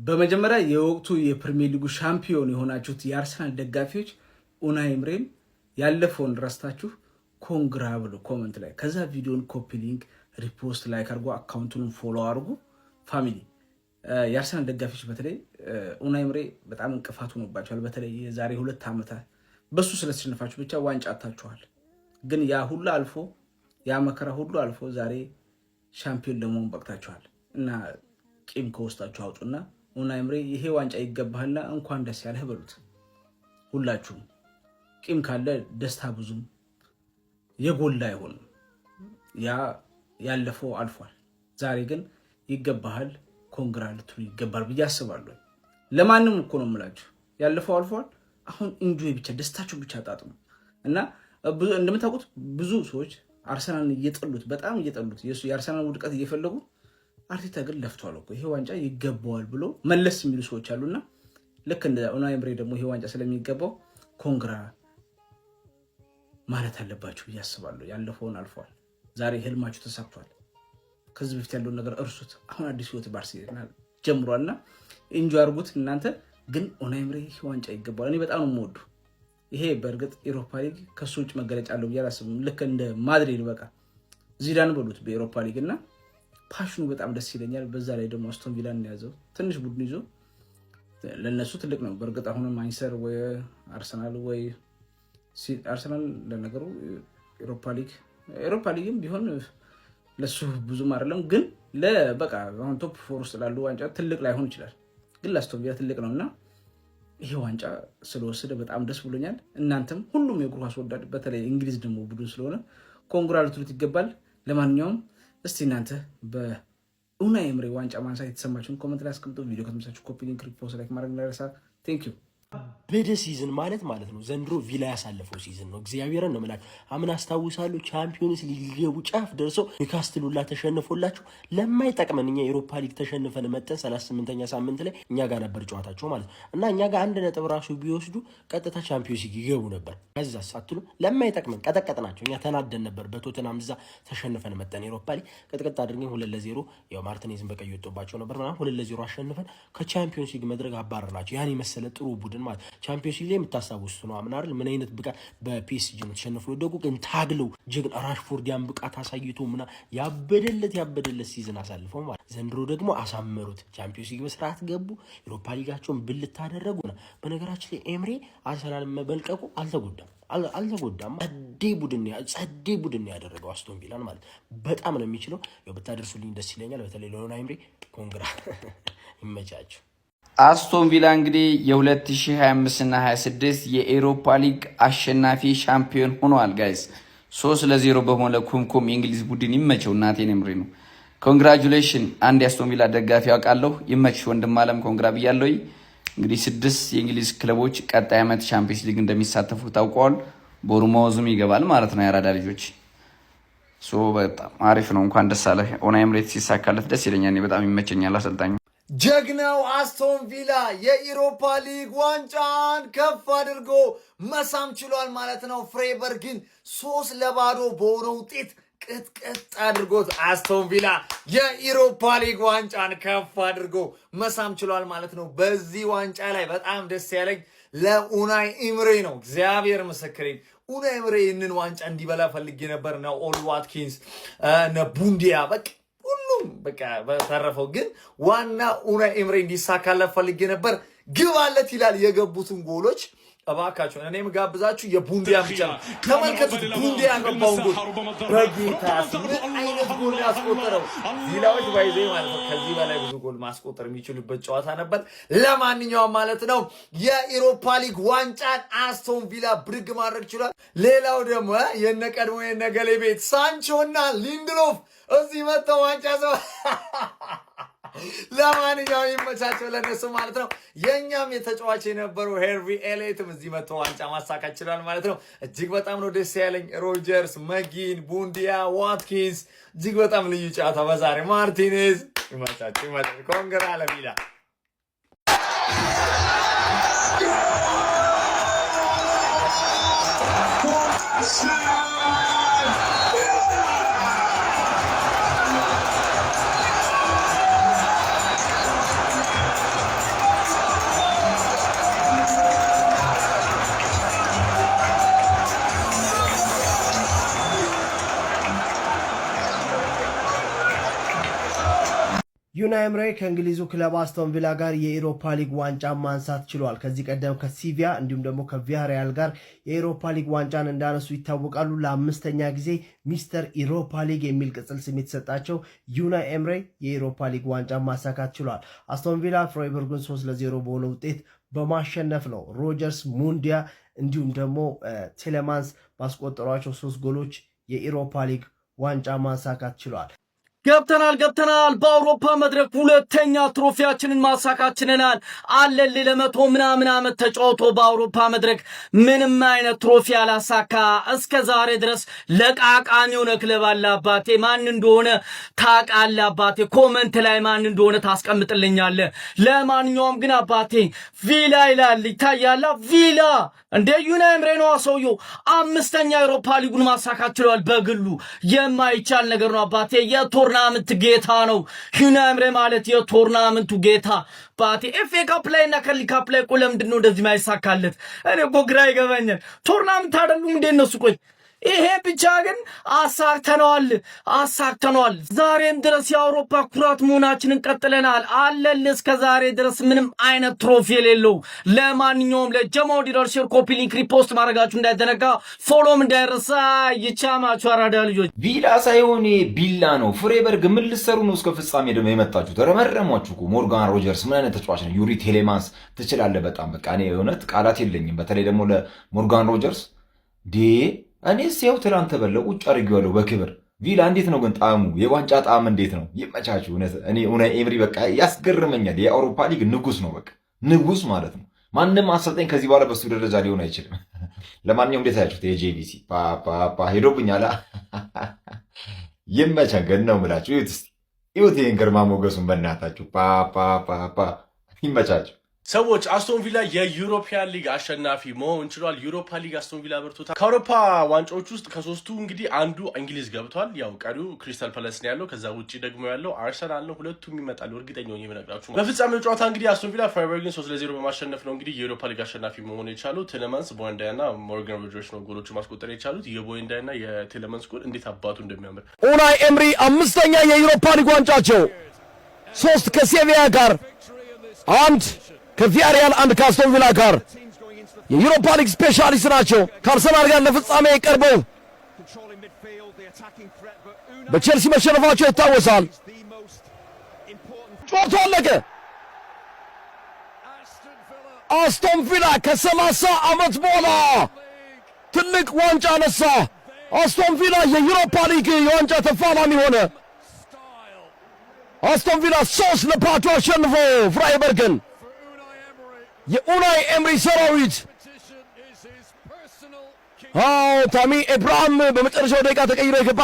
በመጀመሪያ የወቅቱ የፕሪሚየር ሊጉ ሻምፒዮን የሆናችሁት የአርሰናል ደጋፊዎች ኡናይ ኤምሬን ያለፈውን ረስታችሁ ኮንግራ ብሎ ኮመንት ላይ ከዛ ቪዲዮን ኮፒ ሊንክ ሪፖስት ላይክ አድርጎ አካውንቱን ፎሎ አድርጉ። ፋሚሊ የአርሰናል ደጋፊዎች በተለይ ኡናይ ኤምሬ በጣም እንቅፋት ሆኖባችኋል። በተለይ የዛሬ 2 ዓመታት በሱ ስለተሸነፋችሁ ብቻ ዋንጫ አታችኋል። ግን ያ ሁሉ አልፎ ያ መከራ ሁሉ አልፎ ዛሬ ሻምፒዮን ለመሆን በቅታችኋል እና ቂም ከውስጣችሁ አውጡና ኡናይ ኤምሬ ይሄ ዋንጫ ይገባህና እንኳን ደስ ያለህ በሉት። ሁላችሁም ቂም ካለ ደስታ ብዙም የጎላ አይሆንም። ያ ያለፈው አልፏል። ዛሬ ግን ይገባሃል፣ ኮንግራ ልትሉ ይገባል ብዬ አስባለሁ። ለማንም እኮ ነው የምላችሁ፣ ያለፈው አልፏል። አሁን ኢንጆይ ብቻ ደስታችሁ ብቻ ጣጥሙ እና እንደምታውቁት ብዙ ሰዎች አርሰናልን እየጠሉት በጣም እየጠሉት የአርሰናል ውድቀት እየፈለጉ አርቴታ ግን ለፍቷል እኮ ይሄ ዋንጫ ይገባዋል ብሎ መለስ የሚሉ ሰዎች አሉና ልክ እንደ ኡናይ ኤምሬ ደግሞ ይሄ ዋንጫ ስለሚገባው ኮንግራ ማለት አለባችሁ ብዬ አስባለሁ። ያለፈውን አልፏል። ዛሬ ህልማችሁ ተሳክቷል። ከዚህ በፊት ያለውን ነገር እርሱት። አሁን አዲስ ህይወት በአርሰናል ጀምሯልና ኢንጆይ አድርጉት። እናንተ ግን ኡናይ ኤምሬ ይሄ ዋንጫ ይገባዋል። እኔ በጣም ነው የምወዱ። ይሄ በእርግጥ ኤሮፓ ሊግ ከሱ ውጭ መገለጫ አለው ብዬ አላስብም። ልክ እንደ ማድሪድ በቃ ዚዳን በሉት በኤሮፓ ሊግ እና ፓሽኑ በጣም ደስ ይለኛል። በዛ ላይ ደግሞ አስቶን ቪላን ያዘው ትንሽ ቡድን ይዞ ለነሱ ትልቅ ነው። በእርግጥ አሁን ማንቸስተር ወይ አርሰናል ወይ አርሰናል ለነገሩ ኤሮፓ ሊግም ቢሆን ለሱ ብዙም አይደለም፣ ግን ለበቃ አሁን ቶፕ 4 ውስጥ ላሉ ዋንጫ ትልቅ ላይሆን ይችላል፣ ግን ለአስቶን ቪላ ትልቅ ነውና ይሄ ዋንጫ ስለወሰደ በጣም ደስ ብሎኛል። እናንተም ሁሉም የእግር ኳስ ወዳድ በተለይ እንግሊዝ ደግሞ ቡድን ስለሆነ ኮንግራ ልትሉት ይገባል። ለማንኛውም እስቲ እናንተ በኡናይ ኤምሬ ዋንጫ ማንሳት የተሰማችሁን ኮሜንት ላይ አስቀምጡ። ቪዲዮ ከተመቻችሁ ኮፒ ሊንክ ሪፖስት ላይክ ማድረግ እንዳይረሳ። ቴንክ ዩ። በደ ሲዝን ማለት ነው ዘንድሮ ቪላ ያሳለፈው ሲዝን ነው። እግዚአብሔርን ነው ማለት አምን አስታውሳለሁ ቻምፒዮንስ ሊግ ሊገቡ ጫፍ ደርሰው ኒውካስትል ሁላ ተሸንፎላችሁ ለማይጠቅመን እኛ ኤሮፓ ሊግ ተሸንፈን መጠን 38ኛ ሳምንት ላይ እኛ ጋር ነበር ጨዋታቸው ማለት እና እኛ ጋር 1 ነጥብ ራሱ ቢወስዱ ቀጥታ ቻምፒዮንስ ሊግ ይገቡ ነበር። ከዛ ሳትሉ ለማይጠቅመን ቀጠቀጥናቸው። እኛ ተናደን ነበር በቶተናም እዛ ተሸንፈን መጠን ኤሮፓ ሊግ ቅጥቅጥ አድርገን 2-0 ያው ማርቲኔዝን በቀይ ወጥቶባቸው ነበር ማለት 2-0 አሸንፈን ከቻምፒዮንስ ሊግ መድረክ አባረርናቸው። ያን መሰለ ጥሩ ቡድን ማለት ቻምፒዮንስ ሊግ የምታስታውሱት ነው። አምን አይደል ምን አይነት ብቃት በፒኤስጂ ነው ተሸንፈው ደጉ ግን ታግለው ጀግና ራሽፎርድ ያን ብቃት አሳይቶ ምና ያበደለት ሲዝን አሳልፈው ማለት ዘንድሮ ደግሞ አሳመሩት። ቻምፒዮንስ ሊግ በስርዓት ገቡ። ኤሮፓ ሊጋቸውን ብልት ታደረጉና በነገራችን ላይ ኤምሬ አርሰናል መበልቀቁ አልተጎዳም። ጸዴ ቡድን ያደረገው አስቶን ቪላን ማለት በጣም ነው የሚችለው። ያው ብታደርሱልኝ ደስ ይለኛል። በተለይ ለኡናይ ኤምሬ ኮንግራ ይመቻችሁ። አስቶን ቪላ እንግዲህ የ2025 እና 26 የኤሮፓ ሊግ አሸናፊ ሻምፒዮን ሆኗል። ጋይስ 3-0 በሆነ ኩምኩም የእንግሊዝ ቡድን ይመቸው። እናቴን ኤምሬ ነው። ኮንግራቹሌሽን። አንድ የአስቶን ቪላ ደጋፊ አውቃለሁ። ይመችሽ ወንድም አለም ኮንግራ ብያለሁ። እንግዲህ 6 የእንግሊዝ ክለቦች ቀጣይ ዓመት ቻምፒዮንስ ሊግ እንደሚሳተፉ ታውቀዋል። ቦርማውዝም ይገባል ማለት ነው። ያራዳ ልጆች በጣም አሪፍ ነው። እንኳን ደስ አለ። ኡናይ ኤምሬ ሲሳካለት ደስ ይለኛል። በጣም ይመቸኛል አሰልጣኙ። ጀግናው አስቶን ቪላ የኢሮፓ ሊግ ዋንጫን ከፍ አድርጎ መሳም ችሏል ማለት ነው። ፍሬበርግን 3-0 በሆነ ውጤት ቅጥቅጥ አድርጎት አስቶን ቪላ የኢሮፓ ሊግ ዋንጫን ከፍ አድርጎ መሳም ችሏል ማለት ነው። በዚህ ዋንጫ ላይ በጣም ደስ ያለኝ ለኡናይ ኤምሬ ነው። እግዚአብሔር ምስክሬን ኡናይ ኤምሬ ይህንን ዋንጫ እንዲበላ ፈልጌ ነበር። ነው ኦሊ ዋትኪንስ ቡንዲያ በቃ በተረፈው ግን ዋና ኡናይ ኤምሬ እንዲሳካለት ፈልጌ ነበር። ግባለት ይላል የገቡትን ጎሎች እባካችሁ እኔም ጋብዛችሁ የቡንዲያን ብቻ ነው ተመልከቱት። ቡንዲያ ገባውን ጎል በጌታስ ምን አይነት ጎል ያስቆጠረው ቪላዎች ባይዘ ማለት ነው። ከዚህ በላይ ብዙ ጎል ማስቆጠር የሚችሉበት ጨዋታ ነበር። ለማንኛውም ማለት ነው የኢሮፓ ሊግ ዋንጫን አስቶን ቪላ ብድግ ማድረግ ችሏል። ሌላው ደግሞ የነቀድሞ የነገሌ ቤት ሳንቾና ሊንድሎፍ እዚህ መጥተው ዋንጫ ሰው ለማንኛውም ይመቻቸው ለነሱ ማለት ነው። የኛም የተጫዋች የነበረው ሄርቪ ኤሌትም እዚህ መጥቶ ዋንጫ ማሳካት ይችላል ማለት ነው። እጅግ በጣም ነው ደስ ያለኝ። ሮጀርስ፣ መጊን፣ ቡንዲያ፣ ዋትኪንስ እጅግ በጣም ልዩ ጨዋታ በዛሬ ማርቲኔዝ ይመቻቸው። ኮንግራ ለቪላ። ዩናይ ኤምሬ ከእንግሊዙ ክለብ አስቶን ቪላ ጋር የኢሮፓ ሊግ ዋንጫ ማንሳት ችሏል። ከዚህ ቀደም ከሲቪያ እንዲሁም ደግሞ ከቪያሪያል ጋር የኢሮፓ ሊግ ዋንጫን እንዳነሱ ይታወቃሉ። ለአምስተኛ ጊዜ ሚስተር ኢሮፓ ሊግ የሚል ቅጽል ስም የተሰጣቸው ዩናይ ኤምሬ የኢሮፓ ሊግ ዋንጫ ማሳካት ችሏል። አስቶን ቪላ ፍራይበርግን 3-0 በሆነ ውጤት በማሸነፍ ነው ሮጀርስ ሙንዲያ እንዲሁም ደግሞ ቴሌማንስ ባስቆጠሯቸው 3 ጎሎች የኢሮፓ ሊግ ዋንጫ ማሳካት ችሏል። ገብተናል በአውሮፓ መድረክ ሁለተኛ ትሮፊያችንን ማሳካት ችለናል። አለል ለመቶ ምናምን ዓመት ተጫውቶ በአውሮፓ መድረክ ምንም አይነት ትሮፊ አላሳካ እስከ ዛሬ ድረስ ለቃቃሚ ሆነ ክለብ አለ። አባቴ ማን እንደሆነ ታውቃለህ? አባቴ ኮመንት ላይ ማን እንደሆነ ታስቀምጥልኛለህ። ለማንኛውም ግን አባቴ ቪላ ይላል ይታያል። ቪላ እንደ ዩናይ ኤምሬ ነው ሰውየው 5ኛ የአውሮፓ ሊጉን ማሳካት ችሏል። በግሉ የማይቻል ነገር ነው አባቴ። የቶርናመንት ጌታ ነው ዩናይ ኤምሬ ማለት የቶርናመንቱ ጌታ። ባቴ ኤፍኤ ካፕ ላይ እና ከሊ ካፕ ላይ ቆይ ለምንድን ነው እንደዚህ ማይሳካለት? እኔ እኮ ግራ ይገባኛል። ቶርናመንት አይደሉም እንደ እነሱ? ቆይ ይሄ ብቻ ግን አሳክተነዋል። ዛሬም ድረስ የአውሮፓ ኩራት መሆናችንን ቀጥለናል። አለል እስከ ዛሬ ድረስ ምንም አይነት ትሮፊ የሌለው። ለማንኛውም ለጀማው ዲደርሽር ኮፒ ሊንክ ሪፖስት ማድረጋችሁ እንዳይዘነጋ፣ ፎሎም እንዳይረሳ። ይቻማችሁ አራዳ ልጆች። ቪላ ሳይሆን ቢላ ነው። ፍሬበርግ ምን ልትሰሩ ነው እስከ ፍጻሜ ደግሞ የመጣችሁ? ተረመረሟችሁ እኮ። ሞርጋን ሮጀርስ ምን አይነት ተጫዋች ነው? ዩሪ ቴሌማንስ ትችላለህ በጣም በቃ። እኔ እውነት ቃላት የለኝም። በተለይ ደግሞ ለሞርጋን ሮጀርስ እኔ ሲያው ትላንት በለው ቁጭ አድርጌዋለሁ በክብር። ቪላ እንዴት ነው ግን ጣዕሙ? የዋንጫ ጣዕም እንዴት ነው? ይመቻችሁ። እኔ ኡናይ ኤምሪ በቃ ያስገርመኛል። የአውሮፓ ሊግ ንጉስ ነው፣ በቃ ንጉስ ማለት ነው። ማንም አሰልጣኝ ከዚህ በኋላ በሱ ደረጃ ሊሆን አይችልም። ለማንኛውም እንዴት አያችሁት? የጄቪሲ ፓፓ ሄዶብኛል። ይመቻን ግን ነው የምላችሁ። ይሁት ይህን ግርማ ሞገሱን በእናታችሁ ፓፓ ይመቻችሁ። ሰዎች አስቶን ቪላ የዩሮፒያን ሊግ አሸናፊ መሆን ችሏል። ዩሮፓ ሊግ አስቶን ቪላ በርቶታል። ከአውሮፓ ዋንጫዎች ውስጥ ከ3ቱ እንግዲህ አንዱ እንግሊዝ ገብቷል። ያው ቀሪው ክሪስታል ፓላስ ነው ያለው። ከዛ ውጭ ደግሞ ያለው አርሰናል ነው። ሁለቱም ይመጣሉ እርግጠኛ ሆኜ የምነግራችሁ። በፍጻሜው ጨዋታ እንግዲህ አስቶን ቪላ ፍራይበርግን 3-0 በማሸነፍ ነው እንግዲህ የዩሮፓ ሊግ አሸናፊ መሆን የቻሉት። ቴሌማንስ፣ ቦንዳይና ሞርጋን ሮጀርስ ነው ጎሎቹ ማስቆጠር የቻሉት። የቦንዳይና የቴሌማንስ ጎል እንዴት አባቱ እንደሚያምር። ኡናይ ኤምሪ 5ኛ የዩሮፓ ሊግ ዋንጫቸው 3 ከሴቪያ ጋር 1 ከቪያሪያል 1 ከአስቶን ቪላ ጋር የዩሮፓ ሊግ ስፔሻሊስት ናቸው። ከአርሰናል ጋር ለፍጻሜ ቀርበው በቼልሲ መሸነፋቸው ይታወሳል። ጨዋታው አለቀ። አስቶን ቪላ ከ30 ዓመት በኋላ ትልቅ ዋንጫ አነሳ። አስቶን ቪላ የዩሮፓ ሊግ የዋንጫ ተፋላሚ ሆነ። አስቶን ቪላ 3-0 አሸንፎ ፍራይበርግን የኡናይ ኤምሪ ሰራዊት ታሚ ኤብራሃም በመጨረሻው ደቂቃ ተቀይሮ የገባ